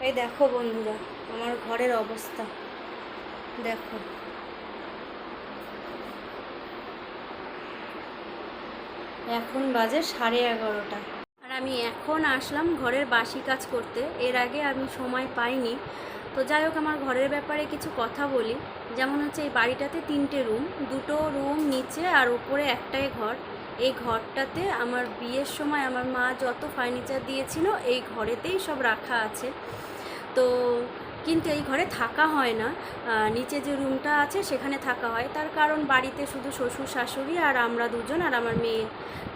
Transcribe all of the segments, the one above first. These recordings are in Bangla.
এই দেখো বন্ধুরা, আমার ঘরের অবস্থা দেখো। এখন বাজে 11:30, আর আমি এখন আসলাম ঘরের বাসি কাজ করতে। এর আগে আমি সময় পাইনি। তো যাই হোক, আমার ঘরের ব্যাপারে কিছু কথা বলি। যেমন হচ্ছে, এই বাড়িটাতে 3টে রুম, 2টো রুম নিচে আর উপরে একটাই ঘর। এই ঘরটাতে আমার বিয়ের সময় আমার মা যত ফার্নিচার দিয়েছিল এই ঘরেতেই সব রাখা আছে। তো কিন্তু এই ঘরে থাকা হয় না। নিচে যে রুমটা আছে সেখানে থাকা হয়, তার কারণ বাড়িতে শুধু শ্বশুর শাশুড়ি আর আমরা দুজন আর আমার মেয়ে।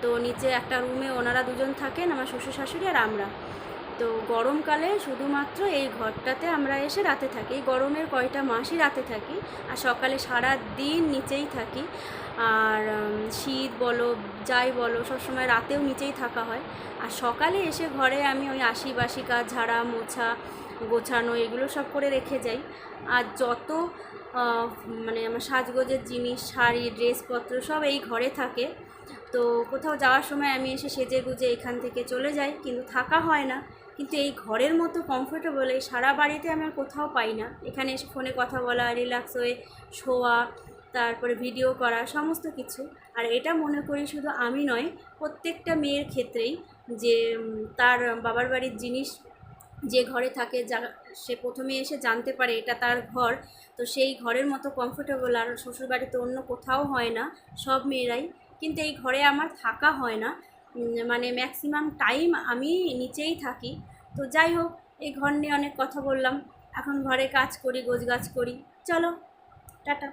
তো নিচে একটা রুমে ওনারা দুজন থাকেন, আমার শ্বশুর শাশুড়ি আর আমরা। তো গরমকালে শুধুমাত্র এই ঘরটাতে আমরা এসে রাতে থাকি। এই গরমের কয়টা মাসই রাতে থাকি, আর সকালে সারা দিন নিচেই থাকি। আর শীত বলো যাই বলো, সবসময় রাতেও নিচেই থাকা হয়। আর সকালে এসে ঘরে আমি ওই আশি কাজ, ঝাড়া মোছা গোছানো এগুলো সব করে রেখে যাই। আর যত মানে আমার সাজগোজের জিনিস, শাড়ি, ড্রেসপত্র সব এই ঘরে থাকে। তো কোথাও যাওয়ার সময় আমি এসে সেজে গুজে এখান থেকে চলে যাই, কিন্তু থাকা হয় না। কিন্তু এই ঘরের মতো কমফোর্টেবল এই সারা বাড়িতে আমি আর কোথাও পাই না। এখানে এসে ফোনে কথা বলা, রিল্যাক্স হয়ে শোয়া, তারপরে ভিডিও করা, সমস্ত কিছু। আর এটা মনে করি শুধু আমি নয়, প্রত্যেকটা মেয়ের ক্ষেত্রেই, যে তার বাবার বাড়ির জিনিস যে ঘরে থাকে, যা সে প্রথমে এসে জানতে পারে এটা তার ঘর। তো সেই ঘরের মতো কমফোর্টেবল আর শ্বশুরবাড়িতে অন্য কোথাও হয় না, সব মেয়েরাই। কিন্তু এই ঘরে আমার থাকা হয় না, মানে ম্যাক্সিমাম টাইম আমি নিচেই থাকি। তো যাই হোক, এই ঘর নিয়ে অনেক কথা বললাম। এখন ঘরে কাজ করি, গোছগাছ করি। চলো, টাটা।